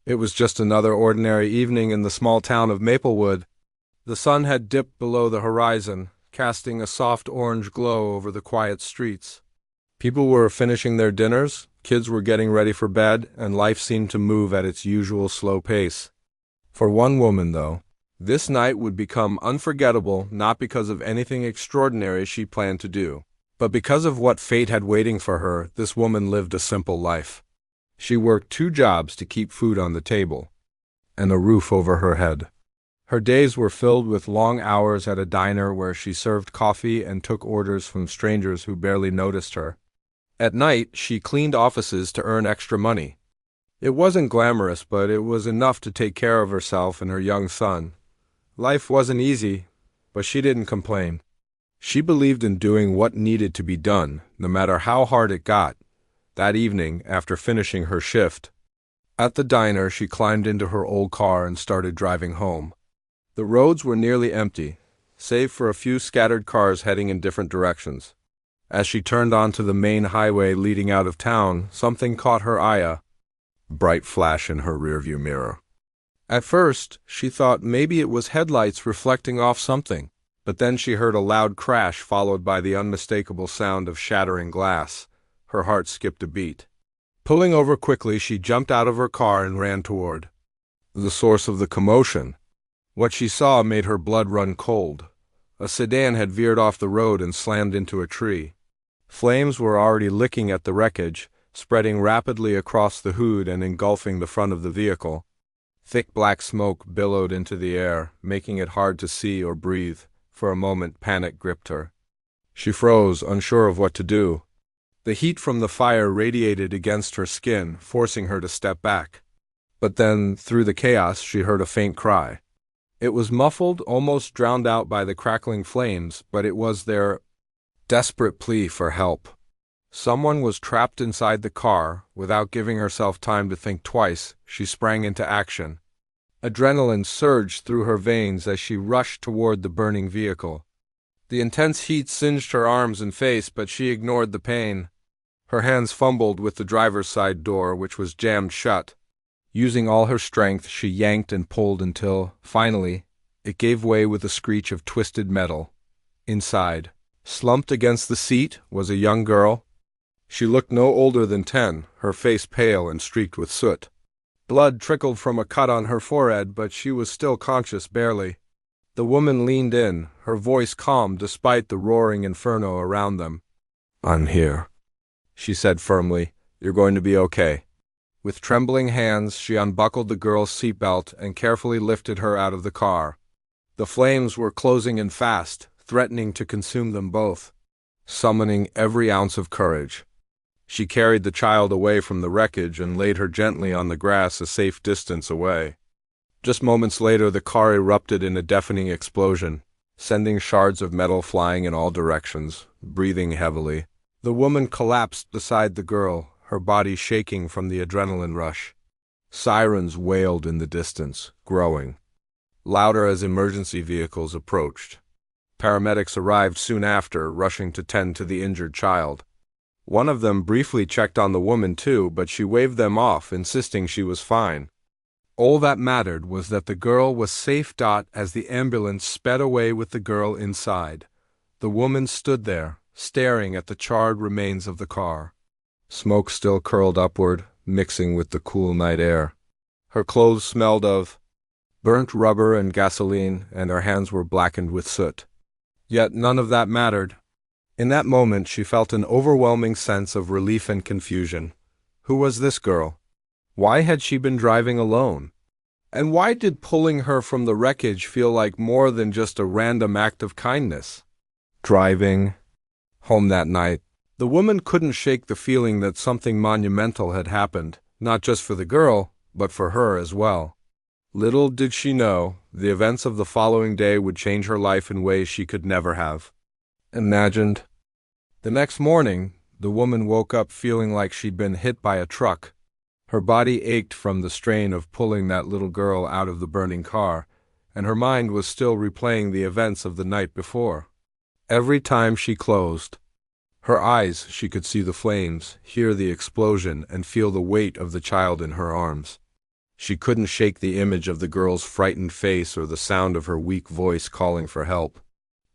It was just another ordinary evening in the small town of Maplewood. The sun had dipped below the horizon, casting a soft orange glow over the quiet streets. People were finishing their dinners, kids were getting ready for bed, and life seemed to move at its usual slow pace. For one woman, though, this night would become unforgettable not because of anything extraordinary she planned to do, but because of what fate had waiting for her. This woman lived a simple life. She worked 2 jobs to keep food on the table and a roof over her head. Her days were filled with long hours at a diner where she served coffee and took orders from strangers who barely noticed her. At night, she cleaned offices to earn extra money. It wasn't glamorous, but it was enough to take care of herself and her young son. Life wasn't easy, but she didn't complain. She believed in doing what needed to be done, no matter how hard it got. That evening, after finishing her shift at the diner, she climbed into her old car and started driving home. The roads were nearly empty, save for a few scattered cars heading in different directions. As she turned onto the main highway leading out of town, something caught her eye, a bright flash in her rearview mirror. At first, she thought maybe it was headlights reflecting off something, but then she heard a loud crash followed by the unmistakable sound of shattering glass. Her heart skipped a beat. Pulling over quickly, she jumped out of her car and ran toward the source of the commotion. What she saw made her blood run cold. A sedan had veered off the road and slammed into a tree. Flames were already licking at the wreckage, spreading rapidly across the hood and engulfing the front of the vehicle. Thick black smoke billowed into the air, making it hard to see or breathe. For a moment, panic gripped her. She froze, unsure of what to do. The heat from the fire radiated against her skin, forcing her to step back. But then, through the chaos, she heard a faint cry. It was muffled, almost drowned out by the crackling flames, but it was their desperate plea for help. Someone was trapped inside the car. Without giving herself time to think twice, she sprang into action. Adrenaline surged through her veins as she rushed toward the burning vehicle. The intense heat singed her arms and face, but she ignored the pain. Her hands fumbled with the driver's side door, which was jammed shut. Using all her strength, she yanked and pulled until, finally, it gave way with a screech of twisted metal. Inside, slumped against the seat, was a young girl. She looked no older than 10, her face pale and streaked with soot. Blood trickled from a cut on her forehead, but she was still conscious, barely. The woman leaned in, her voice calm despite the roaring inferno around them. "I'm here," she said firmly. "You're going to be okay." With trembling hands, she unbuckled the girl's seatbelt and carefully lifted her out of the car. The flames were closing in fast, threatening to consume them both. Summoning every ounce of courage, she carried the child away from the wreckage and laid her gently on the grass a safe distance away. Just moments later, the car erupted in a deafening explosion, sending shards of metal flying in all directions. Breathing heavily, the woman collapsed beside the girl, her body shaking from the adrenaline rush. Sirens wailed in the distance, growing louder as emergency vehicles approached. Paramedics arrived soon after, rushing to tend to the injured child. One of them briefly checked on the woman too, but she waved them off, insisting she was fine. All that mattered was that the girl was safe. As the ambulance sped away with the girl inside, the woman stood there, staring at the charred remains of the car. Smoke still curled upward, mixing with the cool night air. Her clothes smelled of burnt rubber and gasoline, and her hands were blackened with soot. Yet none of that mattered. In that moment, she felt an overwhelming sense of relief and confusion. Who was this girl? Why had she been driving alone? And why did pulling her from the wreckage feel like more than just a random act of kindness? Driving home that night, the woman couldn't shake the feeling that something monumental had happened, not just for the girl, but for her as well. Little did she know, the events of the following day would change her life in ways she could never have imagined. The next morning, the woman woke up feeling like she'd been hit by a truck. Her body ached from the strain of pulling that little girl out of the burning car, and her mind was still replaying the events of the night before. Every time she closed her eyes, she could see the flames, hear the explosion, and feel the weight of the child in her arms. She couldn't shake the image of the girl's frightened face or the sound of her weak voice calling for help.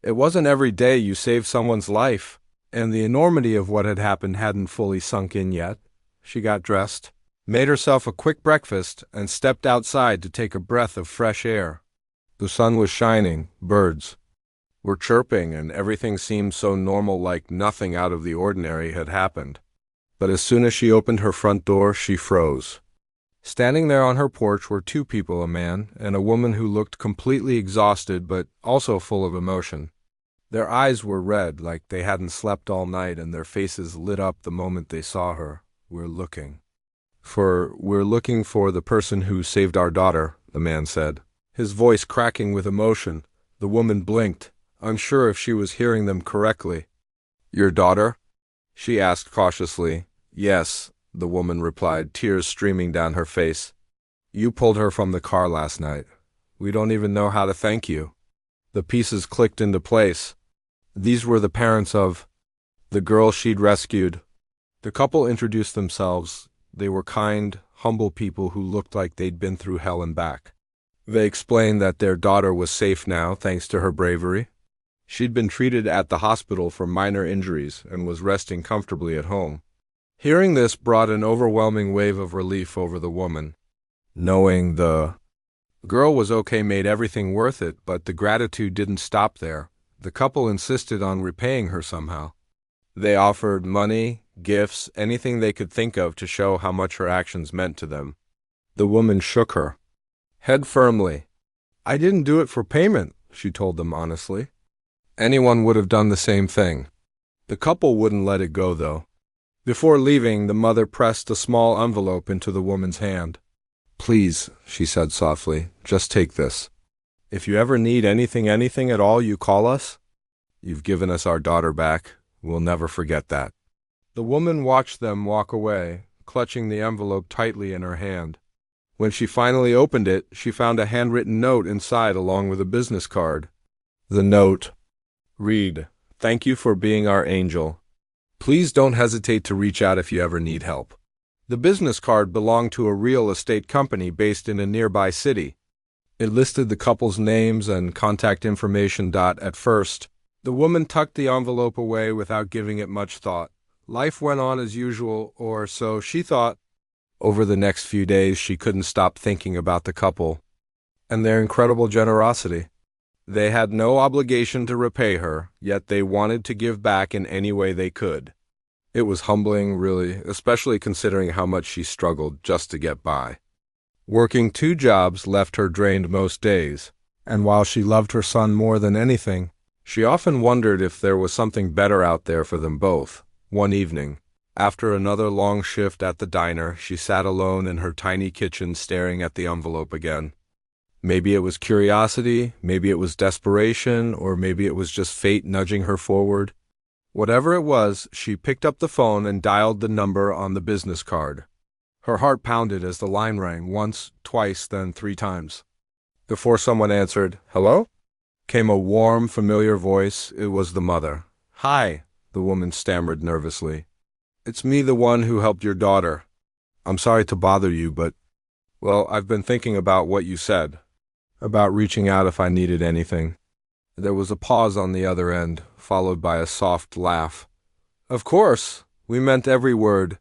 It wasn't every day you saved someone's life, and the enormity of what had happened hadn't fully sunk in yet. She got dressed, made herself a quick breakfast, and stepped outside to take a breath of fresh air. The sun was shining, birds were chirping, and everything seemed so normal, like nothing out of the ordinary had happened. But as soon as she opened her front door, she froze. Standing there on her porch were two people, a man and a woman who looked completely exhausted but also full of emotion. Their eyes were red, like they hadn't slept all night, and their faces lit up the moment they saw her. We're looking for the person who saved our daughter," the man said, his voice cracking with emotion. The woman blinked, unsure if she was hearing them correctly. "Your daughter?" she asked cautiously. "Yes," the woman replied, tears streaming down her face. "You pulled her from the car last night. We don't even know how to thank you." The pieces clicked into place. These were the parents of the girl she'd rescued. The couple introduced themselves. They were kind, humble people who looked like they'd been through hell and back. They explained that their daughter was safe now thanks to her bravery. She'd been treated at the hospital for minor injuries and was resting comfortably at home. Hearing this brought an overwhelming wave of relief over the woman. Knowing the girl was okay made everything worth it, but the gratitude didn't stop there. The couple insisted on repaying her somehow. They offered money, gifts, anything they could think of to show how much her actions meant to them. The woman shook her head firmly. "I didn't do it for payment," she told them honestly. Anyone would have done the same thing. The couple wouldn't let it go, though. Before leaving, the mother pressed a small envelope into the woman's hand. "Please," she said softly, "just take this. If you ever need anything at all, you call us. You've given us our daughter back. We'll never forget that." The woman watched them walk away, clutching the envelope tightly in her hand. When she finally opened it, she found a handwritten note inside along with a business card. The note read, "Thank you for being our angel. Please don't hesitate to reach out if you ever need help." The business card belonged to a real estate company based in a nearby city. It listed the couple's names and contact information. At first, the woman tucked the envelope away without giving it much thought. Life went on as usual, or so she thought. Over the next few days, she couldn't stop thinking about the couple and their incredible generosity. They had no obligation to repay her, yet they wanted to give back in any way they could. It was humbling, really, especially considering how much she struggled just to get by. Working 2 jobs left her drained most days, and while she loved her son more than anything, she often wondered if there was something better out there for them both. One evening, after another long shift at the diner, she sat alone in her tiny kitchen staring at the envelope again. Maybe it was curiosity, maybe it was desperation, or maybe it was just fate nudging her forward. Whatever it was, she picked up the phone and dialed the number on the business card. Her heart pounded as the line rang, once, twice, then 3 times. Before someone answered, "Hello?" came a warm, familiar voice. It was the mother. "Hi," the woman stammered nervously. "It's me, the one who helped your daughter. I'm sorry to bother you, but, well, I've been thinking about what you said, about reaching out if I needed anything." There was a pause on the other end, followed by a soft laugh. "Of course, we meant every word.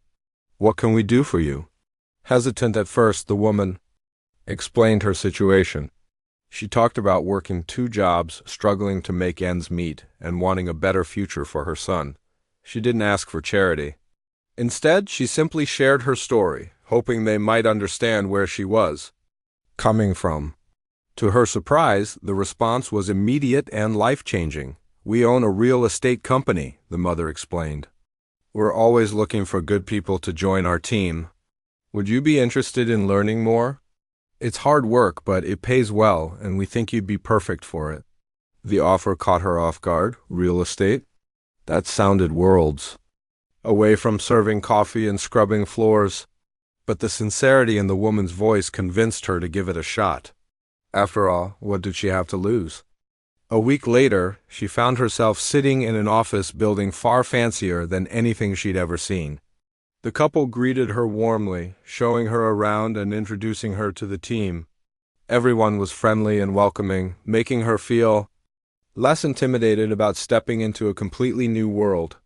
What can we do for you?" Hesitant at first, the woman explained her situation. She talked about working 2 jobs, struggling to make ends meet, and wanting a better future for her son. She didn't ask for charity. Instead, she simply shared her story, hoping they might understand where she was coming from. To her surprise, the response was immediate and life-changing. "We own a real estate company," the mother explained. "We're always looking for good people to join our team. Would you be interested in learning more? It's hard work, but it pays well, and we think you'd be perfect for it." The offer caught her off guard. Real estate? That sounded worlds away from serving coffee and scrubbing floors. But the sincerity in the woman's voice convinced her to give it a shot. After all, what did she have to lose? A week later, she found herself sitting in an office building far fancier than anything she'd ever seen. The couple greeted her warmly, showing her around and introducing her to the team. Everyone was friendly and welcoming, making her feel less intimidated about stepping into a completely new world.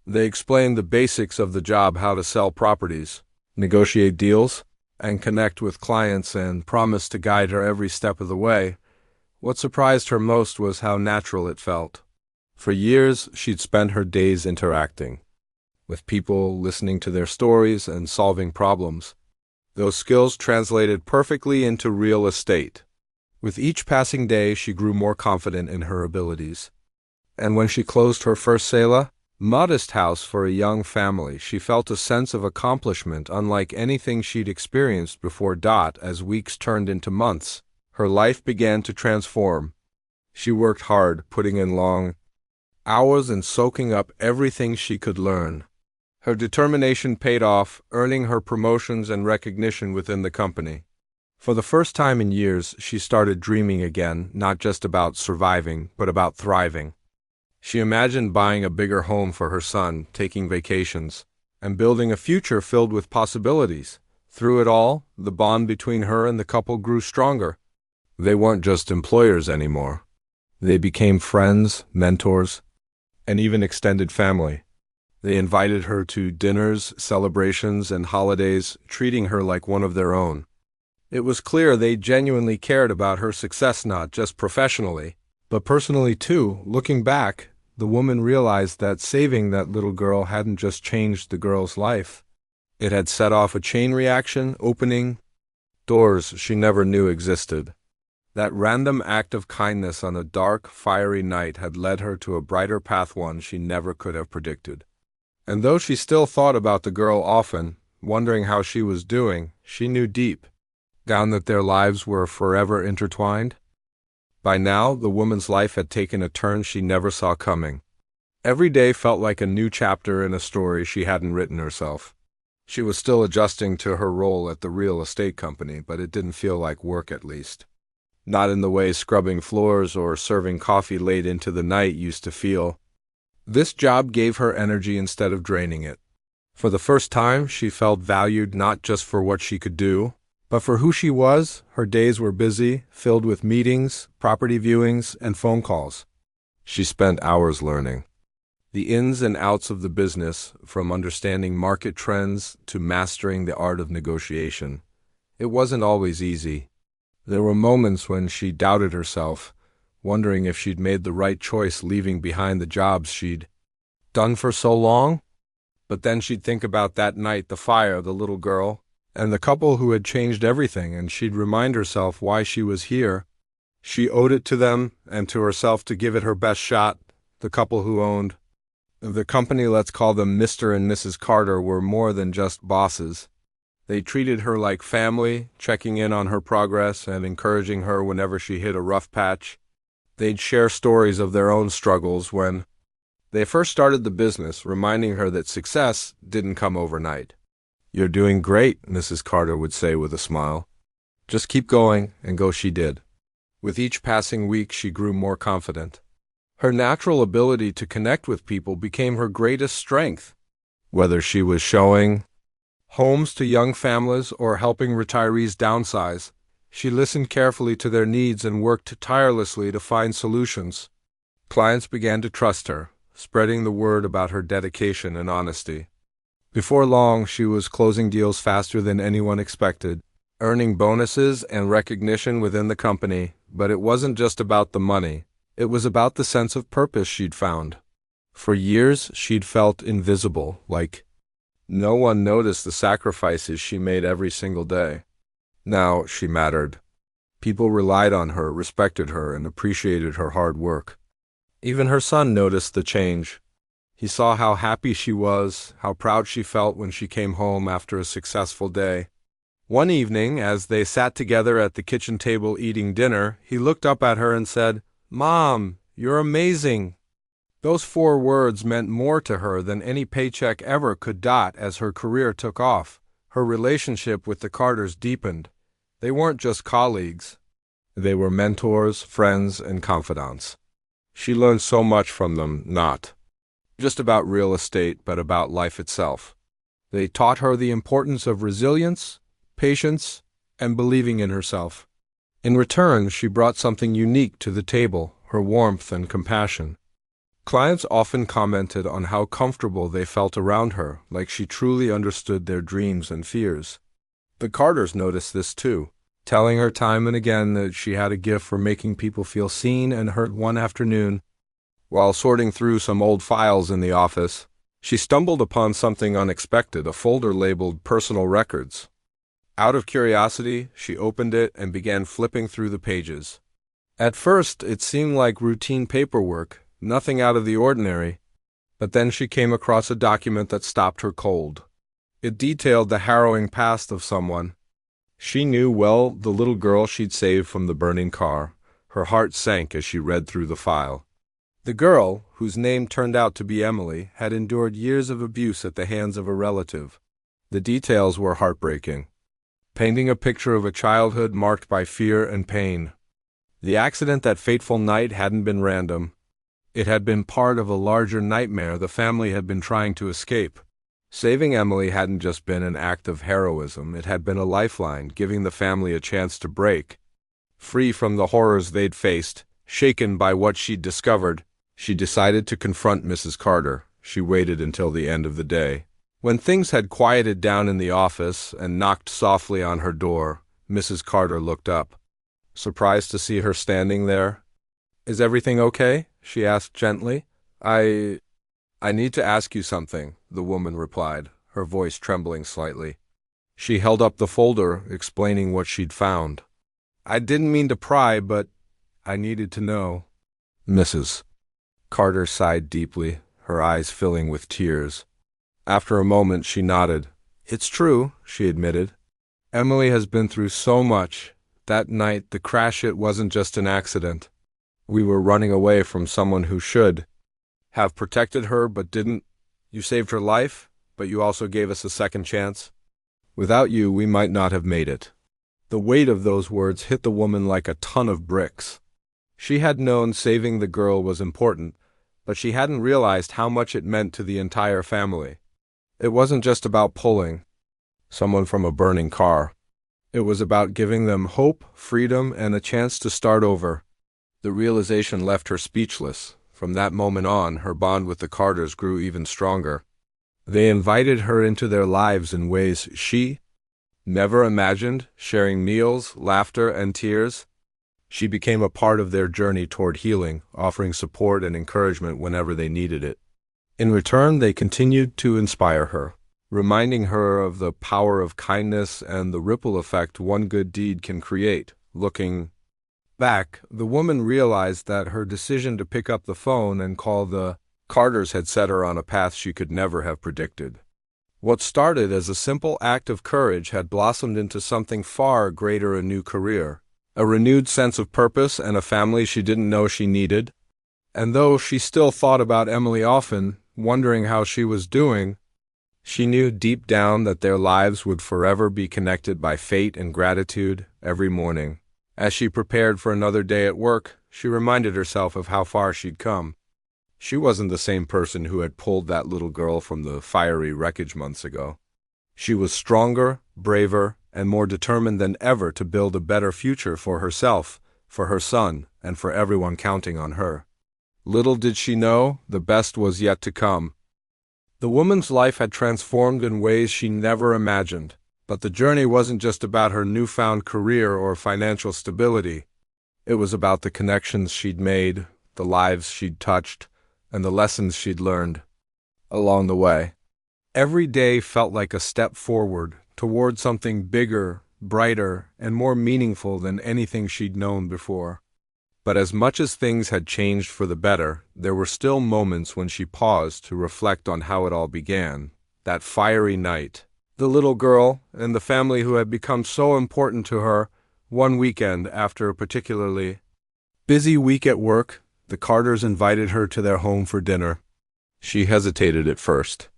They explained the basics of the job: how to sell properties, negotiate deals, and connect with clients, and promised to guide her every step of the way. What surprised her most was how natural it felt. For years, she'd spent her days interacting with people, listening to their stories, and solving problems. Those skills translated perfectly into real estate. With each passing day, she grew more confident in her abilities. And when she closed her first sale, modest house for a young family, she felt a sense of accomplishment unlike anything she'd experienced before. As weeks turned into months, her life began to transform. She worked hard, putting in long hours and soaking up everything she could learn. Her determination paid off, earning her promotions and recognition within the company. For the first time in years, she started dreaming again, not just about surviving, but about thriving. She imagined buying a bigger home for her son, taking vacations, and building a future filled with possibilities. Through it all, the bond between her and the couple grew stronger. They weren't just employers anymore. They became friends, mentors, and even extended family. They invited her to dinners, celebrations, and holidays, treating her like one of their own. It was clear they genuinely cared about her success, not just professionally, but personally too. Looking back, the woman realized that saving that little girl hadn't just changed the girl's life. It had set off a chain reaction, opening doors she never knew existed. That random act of kindness on a dark, fiery night had led her to a brighter path, one she never could have predicted. And though she still thought about the girl often, wondering how she was doing, she knew deep down that their lives were forever intertwined. By now, the woman's life had taken a turn she never saw coming. Every day felt like a new chapter in a story she hadn't written herself. She was still adjusting to her role at the real estate company, but it didn't feel like work, at least. Not in the way scrubbing floors or serving coffee late into the night used to feel. This job gave her energy instead of draining it. For the first time, she felt valued not just for what she could do, but for who she was. Her days were busy, filled with meetings, property viewings, and phone calls. She spent hours learning the ins and outs of the business, from understanding market trends to mastering the art of negotiation. It wasn't always easy. There were moments when she doubted herself, wondering if she'd made the right choice leaving behind the jobs she'd done for so long. But then she'd think about that night, the fire, the little girl, and the couple who had changed everything, and she'd remind herself why she was here. She owed it to them and to herself to give it her best shot. The couple who owned the company, let's call them Mr. and Mrs. Carter, were more than just bosses. They treated her like family, checking in on her progress and encouraging her whenever she hit a rough patch. They'd share stories of their own struggles when they first started the business, reminding her that success didn't come overnight. "You're doing great," Mrs. Carter would say with a smile. "Just keep going," and go she did. With each passing week, she grew more confident. Her natural ability to connect with people became her greatest strength. Whether she was showing homes to young families or helping retirees downsize, she listened carefully to their needs and worked tirelessly to find solutions. Clients began to trust her, spreading the word about her dedication and honesty. Before long, she was closing deals faster than anyone expected, earning bonuses and recognition within the company. But it wasn't just about the money. It was about the sense of purpose she'd found. For years, she'd felt invisible, like no one noticed the sacrifices she made every single day. Now she mattered. People relied on her, respected her, and appreciated her hard work. Even her son noticed the change. He saw how happy she was, how proud she felt when she came home after a successful day. One evening, as they sat together at the kitchen table eating dinner, he looked up at her and said, "Mom, you're amazing." Those 4 words meant more to her than any paycheck ever could. As her career took off, her relationship with the Carters deepened. They weren't just colleagues. They were mentors, friends, and confidants. She learned so much from them, not just about real estate, but about life itself. They taught her the importance of resilience, patience, and believing in herself. In return, she brought something unique to the table, her warmth and compassion. Clients often commented on how comfortable they felt around her, like she truly understood their dreams and fears. The Carters noticed this too, telling her time and again that she had a gift for making people feel seen and heard. One afternoon, while sorting through some old files in the office, she stumbled upon something unexpected, a folder labeled Personal Records. Out of curiosity, she opened it and began flipping through the pages. At first, it seemed like routine paperwork, nothing out of the ordinary, but then she came across a document that stopped her cold. It detailed the harrowing past of someone she knew well, the little girl she'd saved from the burning car. Her heart sank as she read through the file. The girl, whose name turned out to be Emily, had endured years of abuse at the hands of a relative. The details were heartbreaking, painting a picture of a childhood marked by fear and pain. The accident that fateful night hadn't been random. It had been part of a larger nightmare the family had been trying to escape. Saving Emily hadn't just been an act of heroism, it had been a lifeline, giving the family a chance to break free from the horrors they'd faced. Shaken by what she'd discovered, she decided to confront Mrs. Carter. She waited until the end of the day. When things had quieted down in the office and knocked softly on her door, Mrs. Carter looked up, surprised to see her standing there. "Is everything okay?" she asked gently. I need to ask you something," the woman replied, her voice trembling slightly. She held up the folder, explaining what she'd found. "I didn't mean to pry, but I needed to know." Mrs. Carter sighed deeply, her eyes filling with tears. After a moment, she nodded. "It's true," she admitted. "Emily has been through so much. That night, the crash, it wasn't just an accident. We were running away from someone who should have protected her but didn't. You saved her life, but you also gave us a second chance. Without you, we might not have made it." The weight of those words hit the woman like a ton of bricks. She had known saving the girl was important, but she hadn't realized how much it meant to the entire family. It wasn't just about pulling someone from a burning car. It was about giving them hope, freedom, and a chance to start over. The realization left her speechless. From that moment on, her bond with the Carters grew even stronger. They invited her into their lives in ways she never imagined, sharing meals, laughter, and tears. She became a part of their journey toward healing, offering support and encouragement whenever they needed it. In return, they continued to inspire her, reminding her of the power of kindness and the ripple effect one good deed can create. Looking back, the woman realized that her decision to pick up the phone and call the Carters had set her on a path she could never have predicted. What started as a simple act of courage had blossomed into something far greater: a new career, a renewed sense of purpose, and a family she didn't know she needed. And though she still thought about Emily often, wondering how she was doing, she knew deep down that their lives would forever be connected by fate and gratitude. Every morning, as she prepared for another day at work, she reminded herself of how far she'd come. She wasn't the same person who had pulled that little girl from the fiery wreckage months ago. She was stronger, braver, and more determined than ever to build a better future for herself, for her son, and for everyone counting on her. Little did she know, the best was yet to come. The woman's life had transformed in ways she never imagined. But the journey wasn't just about her newfound career or financial stability. It was about the connections she'd made, the lives she'd touched, and the lessons she'd learned along the way. Every day felt like a step forward toward something bigger, brighter, and more meaningful than anything she'd known before. But as much as things had changed for the better, there were still moments when she paused to reflect on how it all began. That fiery night, the little girl, and the family who had become so important to her. One weekend, after a particularly busy week at work, the Carters invited her to their home for dinner. She hesitated at first.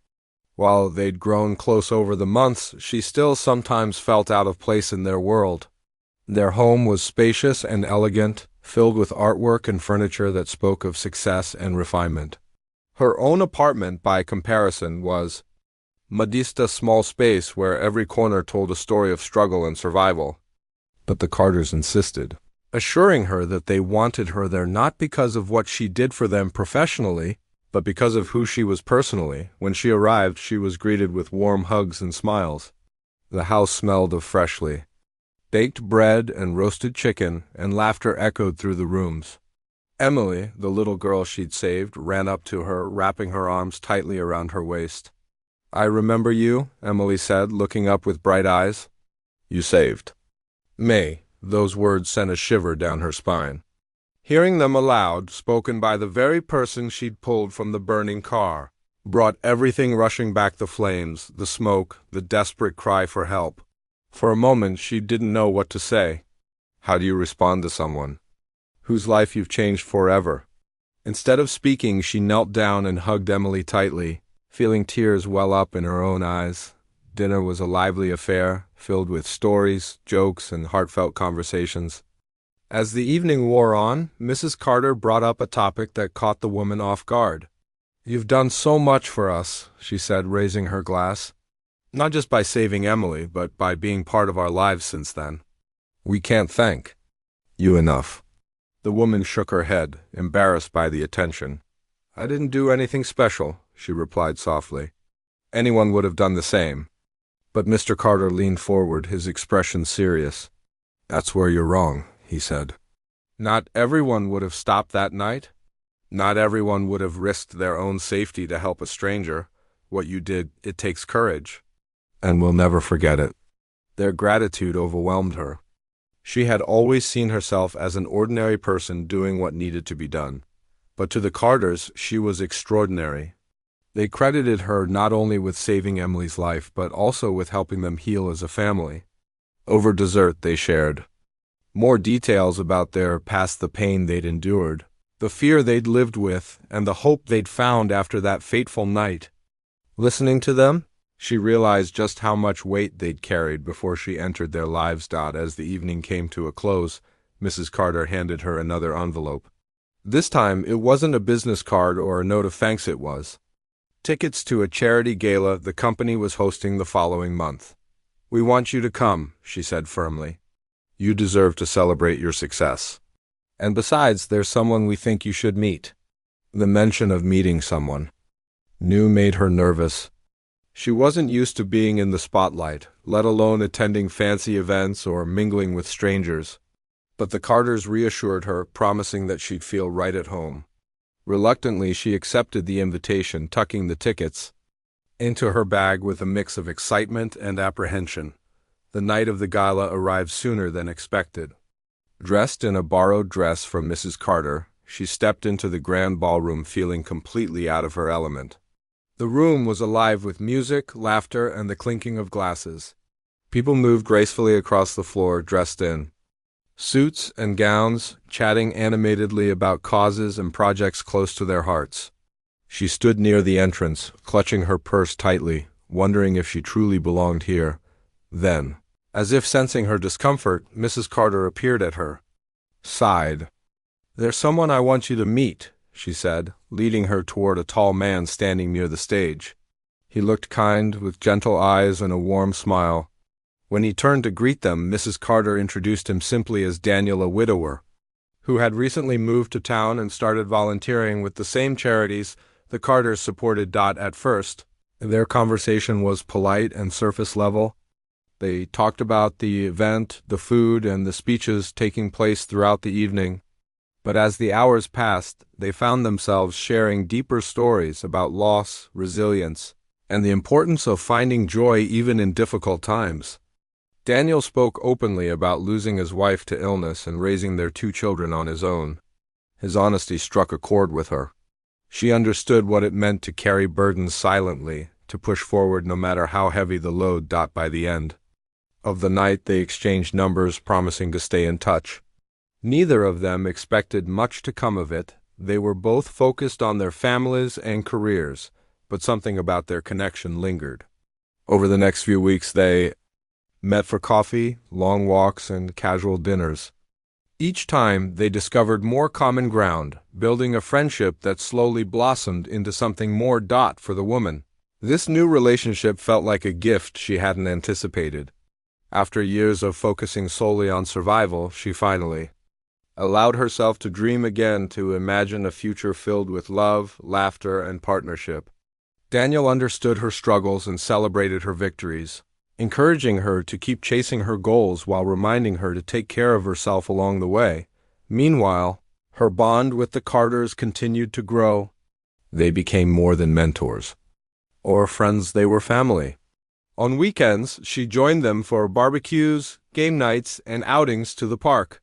While they'd grown close over the months, she still sometimes felt out of place in their world. Their home was spacious and elegant, filled with artwork and furniture that spoke of success and refinement. Her own apartment, by comparison, was modesta small space where every corner told a story of struggle and survival. But the Carters insisted, assuring her that they wanted her there not because of what she did for them professionally, but because of who she was personally. When she arrived, she was greeted with warm hugs and smiles. The house smelled of freshly baked bread and roasted chicken, and laughter echoed through the rooms. Emily, the little girl she'd saved, ran up to her, wrapping her arms tightly around her waist. "I remember you," Emily said, looking up with bright eyes. "You saved May." Those words sent a shiver down her spine. Hearing them aloud, spoken by the very person she'd pulled from the burning car, brought everything rushing back, the flames, the smoke, the desperate cry for help. For a moment, she didn't know what to say. How do you respond to someone whose life you've changed forever? Instead of speaking, she knelt down and hugged Emily tightly, feeling tears well up in her own eyes. Dinner was a lively affair, filled with stories, jokes, and heartfelt conversations. As the evening wore on, Mrs. Carter brought up a topic that caught the woman off guard. "You've done so much for us," she said, raising her glass. "Not just by saving Emily, but by being part of our lives since then. We can't thank you enough." The woman shook her head, embarrassed by the attention. "I didn't do anything special," she replied softly. "Anyone would have done the same." But Mr. Carter leaned forward, his expression serious. "That's where you're wrong," he said. "Not everyone would have stopped that night. Not everyone would have risked their own safety to help a stranger. What you did, it takes courage. And we'll never forget it." Their gratitude overwhelmed her. She had always seen herself as an ordinary person doing what needed to be done. But to the Carters, she was extraordinary. They credited her not only with saving Emily's life, but also with helping them heal as a family. Over dessert, they shared more details about their past, the pain they'd endured, the fear they'd lived with, and the hope they'd found after that fateful night. Listening to them, she realized just how much weight they'd carried before she entered their lives. As the evening came to a close, Mrs. Carter handed her another envelope. This time, it wasn't a business card or a note of thanks. It was tickets to a charity gala the company was hosting the following month. "We want you to come," she said firmly. "You deserve to celebrate your success. And besides, there's someone we think you should meet." The mention of meeting someone new made her nervous. She wasn't used to being in the spotlight, let alone attending fancy events or mingling with strangers. But the Carters reassured her, promising that she'd feel right at home. Reluctantly, she accepted the invitation, tucking the tickets into her bag with a mix of excitement and apprehension. The night of the gala arrived sooner than expected. Dressed in a borrowed dress from Mrs. Carter, she stepped into the grand ballroom feeling completely out of her element. The room was alive with music, laughter, and the clinking of glasses. People moved gracefully across the floor, dressed in suits and gowns, chatting animatedly about causes and projects close to their hearts. She stood near the entrance, clutching her purse tightly, wondering if she truly belonged here. Then, as if sensing her discomfort, Mrs. Carter appeared at her, sighed. "There's someone I want you to meet," she said, leading her toward a tall man standing near the stage. He looked kind, with gentle eyes and a warm smile. When he turned to greet them, Mrs. Carter introduced him simply as Daniel, a widower, who had recently moved to town and started volunteering with the same charities the Carters supported. At first, their conversation was polite and surface level. They talked about the event, the food, and the speeches taking place throughout the evening. But as the hours passed, they found themselves sharing deeper stories about loss, resilience, and the importance of finding joy even in difficult times. Daniel spoke openly about losing his wife to illness and raising their 2 children on his own. His honesty struck a chord with her. She understood what it meant to carry burdens silently, to push forward no matter how heavy the load. By the end of the night, they exchanged numbers, promising to stay in touch. Neither of them expected much to come of it. They were both focused on their families and careers, but something about their connection lingered. Over the next few weeks, they met for coffee, long walks, and casual dinners. Each time, they discovered more common ground, building a friendship that slowly blossomed into something more. For the woman, This new relationship felt like a gift she hadn't anticipated. After years of focusing solely on survival, she finally allowed herself to dream again, to imagine a future filled with love, laughter, and partnership. Daniel understood her struggles and celebrated her victories, encouraging her to keep chasing her goals while reminding her to take care of herself along the way. Meanwhile, her bond with the Carters continued to grow. They became more than mentors or friends, they were family. On weekends, she joined them for barbecues, game nights, and outings to the park.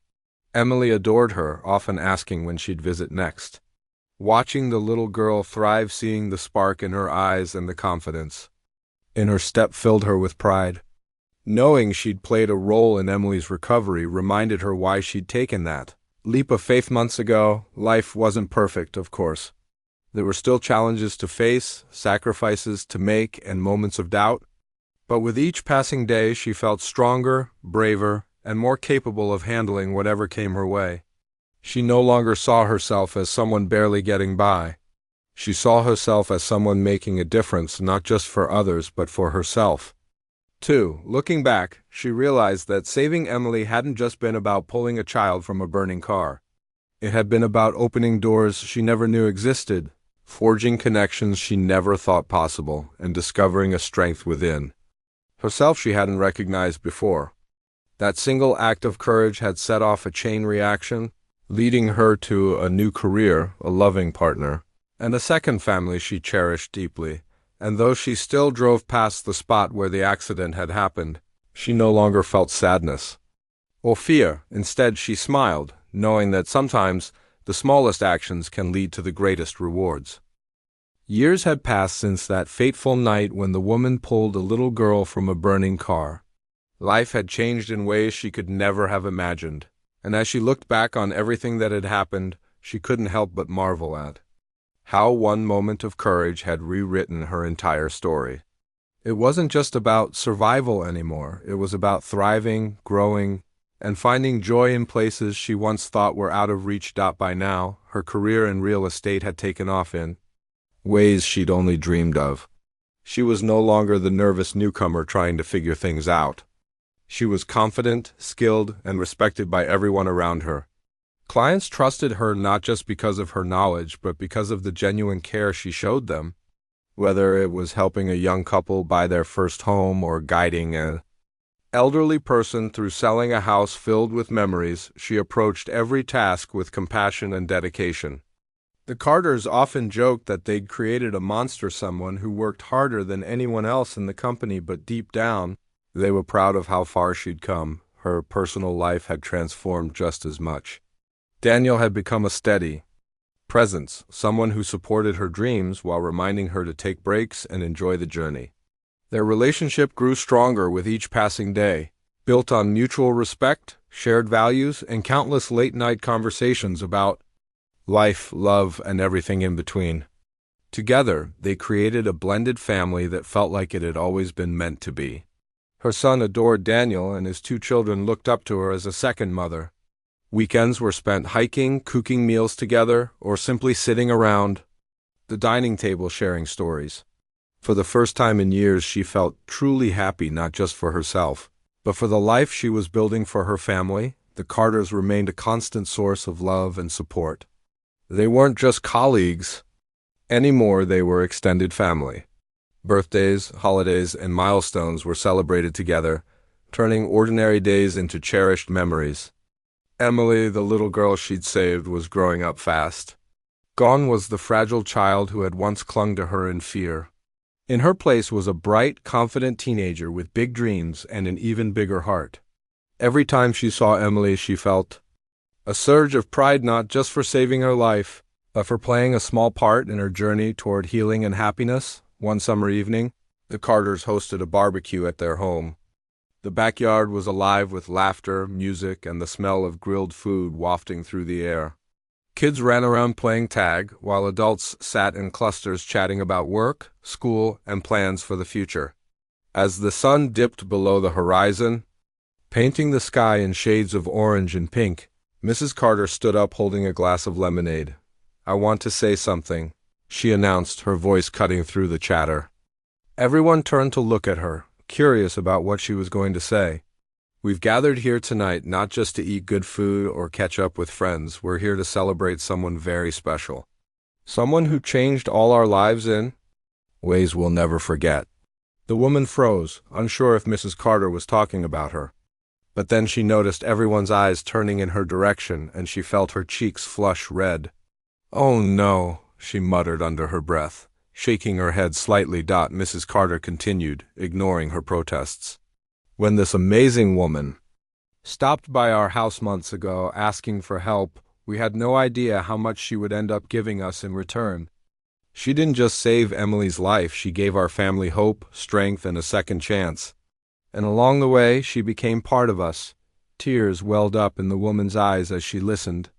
Emily adored her, often asking when she'd visit next. Watching the little girl thrive, seeing the spark in her eyes and the confidence in her step filled her with pride. Knowing she'd played a role in Emily's recovery reminded her why she'd taken that leap of faith months ago. Life wasn't perfect, of course. There were still challenges to face, sacrifices to make, and moments of doubt. But with each passing day, she felt stronger, braver, and more capable of handling whatever came her way. She no longer saw herself as someone barely getting by. She saw herself as someone making a difference, not just for others, but for herself. Looking back, she realized that saving Emily hadn't just been about pulling a child from a burning car. It had been about opening doors she never knew existed, forging connections she never thought possible, and discovering a strength within herself she hadn't recognized before. That single act of courage had set off a chain reaction, leading her to a new career, a loving partner, and a second family she cherished deeply. And though she still drove past the spot where the accident had happened, she no longer felt sadness or fear. Instead, she smiled, knowing that sometimes the smallest actions can lead to the greatest rewards. Years had passed since that fateful night when the woman pulled a little girl from a burning car. Life had changed in ways she could never have imagined, and as she looked back on everything that had happened, she couldn't help but marvel at how one moment of courage had rewritten her entire story. It wasn't just about survival anymore. It was about thriving, growing, and finding joy in places she once thought were out of reach. By now, her career in real estate had taken off in ways she'd only dreamed of. She was no longer the nervous newcomer trying to figure things out. She was confident, skilled, and respected by everyone around her. Clients trusted her not just because of her knowledge, but because of the genuine care she showed them. Whether it was helping a young couple buy their first home or guiding an elderly person through selling a house filled with memories, she approached every task with compassion and dedication. The Carters often joked that they'd created a monster, someone who worked harder than anyone else in the company, but deep down, they were proud of how far she'd come. Her personal life had transformed just as much. Daniel had become a steady presence, someone who supported her dreams while reminding her to take breaks and enjoy the journey. Their relationship grew stronger with each passing day, built on mutual respect, shared values, and countless late-night conversations about life, love, and everything in between. Together, they created a blended family that felt like it had always been meant to be. Her son adored Daniel, and his two children looked up to her as a second mother. Weekends were spent hiking, cooking meals together, or simply sitting around the dining table sharing stories. For the first time in years, she felt truly happy, not just for herself, but for the life she was building for her family. The Carters remained a constant source of love and support. They weren't just colleagues anymore, they were extended family. Birthdays, holidays, and milestones were celebrated together, turning ordinary days into cherished memories. Emily, the little girl she'd saved, was growing up fast. Gone was the fragile child who had once clung to her in fear. In her place was a bright, confident teenager with big dreams and an even bigger heart. Every time she saw Emily, she felt a surge of pride, not just for saving her life, but for playing a small part in her journey toward healing and happiness. One summer evening, the Carters hosted a barbecue at their home. The backyard was alive with laughter, music, and the smell of grilled food wafting through the air. Kids ran around playing tag, while adults sat in clusters chatting about work, school, and plans for the future. As the sun dipped below the horizon, painting the sky in shades of orange and pink, Mrs. Carter stood up holding a glass of lemonade. "I want to say something," she announced, her voice cutting through the chatter. Everyone turned to look at her, curious about what she was going to say. We've gathered here tonight not just to eat good food or catch up with friends. We're here to celebrate someone very special. Someone who changed all our lives in ways we'll never forget. The woman froze, unsure if Mrs. Carter was talking about her. But then she noticed everyone's eyes turning in her direction, and she felt her cheeks flush red. "Oh no," she muttered under her breath, shaking her head slightly. Mrs. Carter continued, ignoring her protests. "When this amazing woman stopped by our house months ago asking for help, we had no idea how much she would end up giving us in return. She didn't just save Emily's life, she gave our family hope, strength, and a second chance. And along the way, she became part of us." Tears welled up in the woman's eyes as she listened.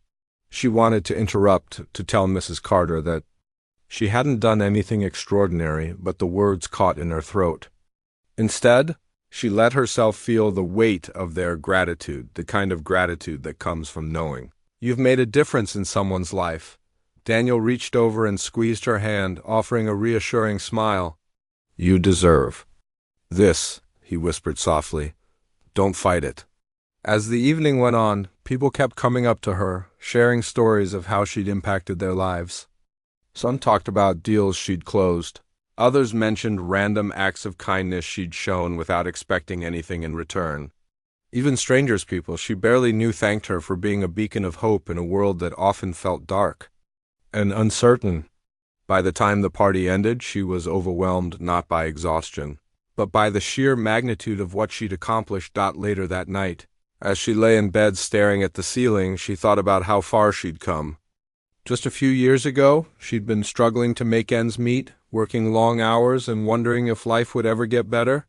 She wanted to interrupt, to tell Mrs. Carter that she hadn't done anything extraordinary, but the words caught in her throat. Instead, she let herself feel the weight of their gratitude, the kind of gratitude that comes from knowing you've made a difference in someone's life. Daniel reached over and squeezed her hand, offering a reassuring smile. "You deserve this," he whispered softly. "Don't fight it." As the evening went on, people kept coming up to her, sharing stories of how she'd impacted their lives. Some talked about deals she'd closed. Others mentioned random acts of kindness she'd shown without expecting anything in return. Even people she barely knew thanked her for being a beacon of hope in a world that often felt dark and uncertain. By the time the party ended, she was overwhelmed not by exhaustion, but by the sheer magnitude of what she'd accomplished. Later that night, as she lay in bed staring at the ceiling, she thought about how far she'd come. Just a few years ago, she'd been struggling to make ends meet, working long hours and wondering if life would ever get better.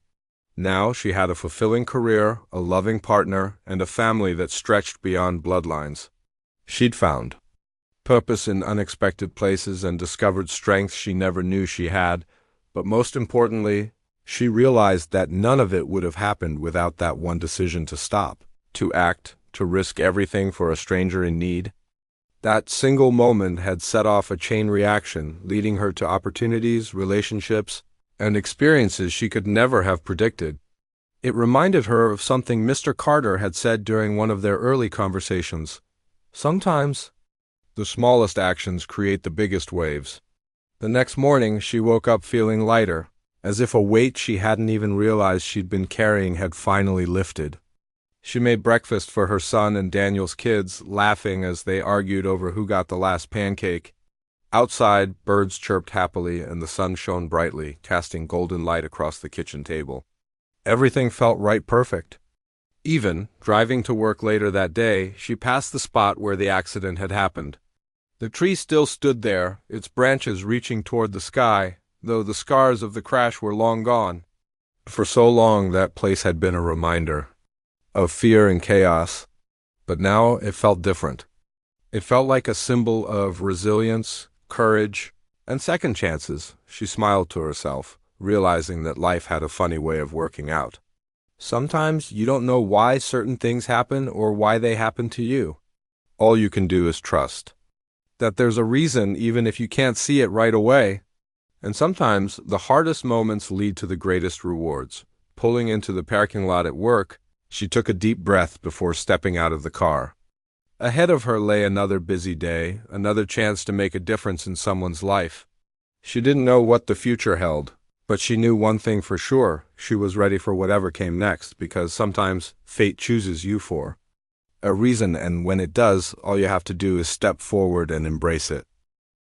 Now she had a fulfilling career, a loving partner, and a family that stretched beyond bloodlines. She'd found purpose in unexpected places and discovered strength she never knew she had, but most importantly, she realized that none of it would have happened without that one decision to stop, to act, to risk everything for a stranger in need. That single moment had set off a chain reaction, leading her to opportunities, relationships, and experiences she could never have predicted. It reminded her of something Mr. Carter had said during one of their early conversations. Sometimes the smallest actions create the biggest waves. The next morning, she woke up feeling lighter, as if a weight she hadn't even realized she'd been carrying had finally lifted. She made breakfast for her son and Daniel's kids, laughing as they argued over who got the last pancake. Outside, birds chirped happily and the sun shone brightly, casting golden light across the kitchen table. Everything felt right perfect. Even, driving to work later that day, she passed the spot where the accident had happened. The tree still stood there, its branches reaching toward the sky, though the scars of the crash were long gone. For so long, that place had been a reminder of fear and chaos, but now it felt different. It felt like a symbol of resilience, courage, and second chances. She smiled to herself, realizing that life had a funny way of working out. Sometimes you don't know why certain things happen or why they happen to you. All you can do is trust that there's a reason even if you can't see it right away. And sometimes the hardest moments lead to the greatest rewards. Pulling into the parking lot at work, she took a deep breath before stepping out of the car. Ahead of her lay another busy day, another chance to make a difference in someone's life. She didn't know what the future held, but she knew one thing for sure: she was ready for whatever came next, because sometimes fate chooses you for a reason, and when it does, all you have to do is step forward and embrace it.